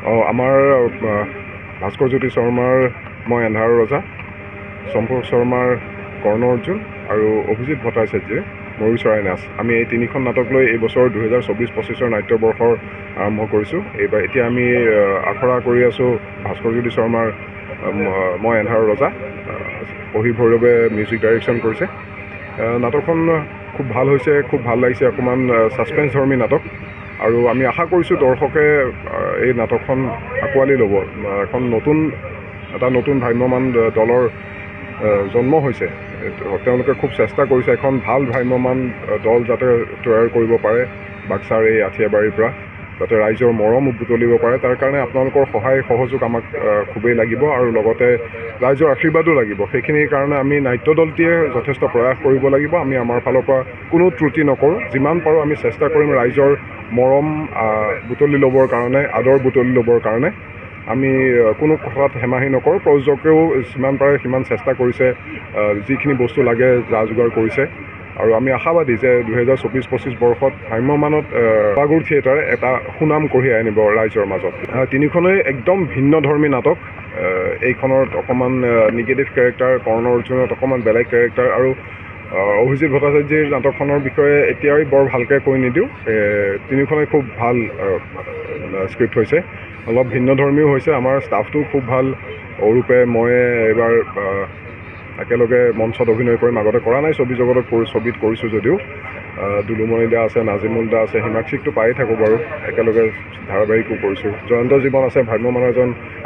আমাৰ ভাস্কৰজ্যোতি শৰ্মাৰ মই এন্ধাৰৰ ৰজা, সম্পৰ্ক শৰ্মাৰ কৰ্ণ অৰ্জুন আৰু অভিজিত ভট্টাচাৰ্যৰ ময়ূৰ চৰাই নাচ। আমি এই তিনিখন নাটক লৈ এই বছৰ 2024-25 নাট্যবৰ্ষৰ আৰম্ভ কৰিছোঁ। এইবাৰ এতিয়া আমি আখৰা কৰি আছোঁ ভাস্কৰজ্যোতি শৰ্মাৰ মই এন্ধাৰৰ ৰজা। পঢ়ি ভৈৰৱে মিউজিক ডাইৰেকশ্যন কৰিছে। নাটকখন খুব ভাল হৈছে, খুব ভাল লাগিছে। অকণমান ছাছপেন্স ধৰ্মী নাটক আৰু আমি আশা কৰিছোঁ দৰ্শকে এই নাটকখন আঁকোৱালি ল'ব। এখন নতুন ভ্ৰাম্যমান দলৰ জন্ম হৈছে। তেওঁলোকে খুব চেষ্টা কৰিছে এখন ভাল ভ্ৰাম্যমান দল যাতে তৈয়াৰ কৰিব পাৰে বাক্সাৰ এই আঠিয়াবাৰীৰ পৰা, যাতে ৰাইজৰ মৰম বুটলিব পাৰে। তাৰ কাৰণে আপোনালোকৰ সহায় সহযোগ আমাক খুবেই লাগিব আৰু লগতে ৰাইজৰ আশীৰ্বাদো লাগিব। সেইখিনিৰ কাৰণে আমি নাট্য দলটিয়ে যথেষ্ট প্ৰয়াস কৰিব লাগিব। আমি আমাৰ ফালৰ পৰা কোনো ত্ৰুটি নকৰোঁ। যিমান পাৰোঁ আমি চেষ্টা কৰিম ৰাইজৰ মৰম বুটলি ল'বৰ কাৰণে, আদৰ বুটলি ল'বৰ কাৰণে। আমি কোনো কথাত হেমাহি নকৰোঁ। প্ৰযোজকেও যিমান পাৰে সিমান চেষ্টা কৰিছে, যিখিনি বস্তু লাগে যা যোগাৰ কৰিছে আৰু আমি আশাবাদী যে 2024-25 বৰ্ষত ভ্ৰাম্যমানত বাগুৰ থিয়েটাৰে এটা সুনাম কঢ়িয়াই আনিব ৰাইজৰ মাজত। তিনিখনেই একদম ভিন্নধৰ্মী নাটক। এইখনত অকণমান নিগেটিভ কেৰেক্টাৰ, কৰ্ণ অৰ্জুনত অকণমান বেলেগ কেৰেক্টাৰ আৰু অভিজিত ভট্টাচাৰ্যৰ নাটকখনৰ বিষয়ে এতিয়াই বৰ ভালকৈ কৈ নিদিওঁ। তিনিখনেই খুব ভাল স্ক্ৰিপ্ট হৈছে, অলপ ভিন্নধৰ্মীও হৈছে। আমাৰ ষ্টাফটো খুব ভাল। অৰূপে মই এইবাৰ একেলগে মঞ্চত অভিনয় কৰিম। আগতে কৰা নাই ছবি জগতত, ছবিত কৰিছোঁ যদিও। দুলুমণি দা আছে, নাজিমুল দা আছে, হিমাক্ষীকটো পায়ে থাকোঁ বাৰু। একেলগে ধাৰাবাহিকো কৰিছোঁ। জয়ন্ত জীৱন আছে, ভ্ৰাম্যমানৰ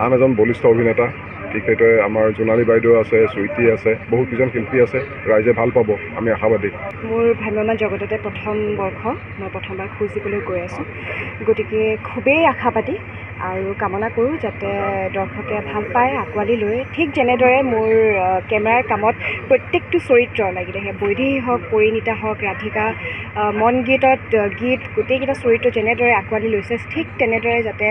আন এজন বলিষ্ঠ অভিনেতা। ঠিক সেইদৰে আমাৰ জোনালী বাইদেউ আছে, চুইটি আছে, বহুকেইজন শিল্পী আছে। ৰাইজে ভাল পাব, আমি আশাবাদী। মোৰ ভ্ৰাম্যমান জগততে প্ৰথম বৰ্ষ, মই প্ৰথমবাৰ খোজ দিবলৈ গৈ আছোঁ। গতিকে খুবেই আশাবাদী আৰু কামনা কৰোঁ যাতে দৰ্শকে ভাল পায়, আঁকোৱালি লৈ। ঠিক যেনেদৰে মোৰ কেমেৰাৰ কামত প্ৰত্যেকটো চৰিত্ৰ, লাগিলে সেই বৈদেহী হওক, পৰিণীতা হওক, ৰাধিকা, মন গীতত গীত, গোটেইকেইটা চৰিত্ৰ যেনেদৰে আঁকোৱালি লৈছে, ঠিক তেনেদৰে যাতে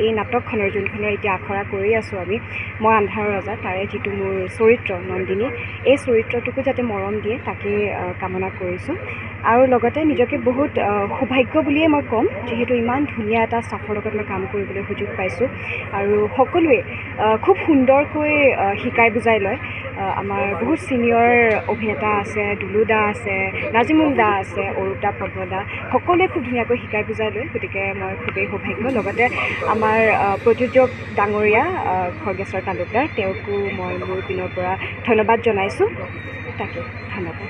এই নাটকখনৰ যোনখনৰ এতিয়া আখৰা কৰি আছোঁ আমি, মই আন্ধাৰৰ ৰজা, তাৰে যিটো মোৰ চৰিত্ৰ নন্দিনী, এই চৰিত্ৰটোকো যাতে মৰম দিয়ে তাকেই কামনা কৰিছোঁ। আৰু লগতে নিজকে বহুত সৌভাগ্য বুলিয়ে মই ক'ম, যিহেতু ইমান ধুনীয়া এটা ষ্টাফৰ লগত মই কাম কৰিবলৈ সুযোগ পাইছোঁ আৰু সকলোৱে খুব সুন্দৰকৈ শিকাই বুজাই লয়। আমাৰ বহুত ছিনিয়ৰ অভিনেতা আছে, দুলু দা আছে, নাজিমুল দা আছে, অৰূপ দা, পদ্ম দা, সকলোৱে খুব ধুনীয়াকৈ শিকাই বুজাই লয়। গতিকে মই খুবেই সৌভাগ্য। লগতে আমাৰ প্ৰযোজক ডাঙৰীয়া খৰ্গেশ্বৰ তালুকদাৰ, তেওঁকো মই মোৰ পিনৰ পৰা ধন্যবাদ জনাইছোঁ। তাকে, ধন্যবাদ।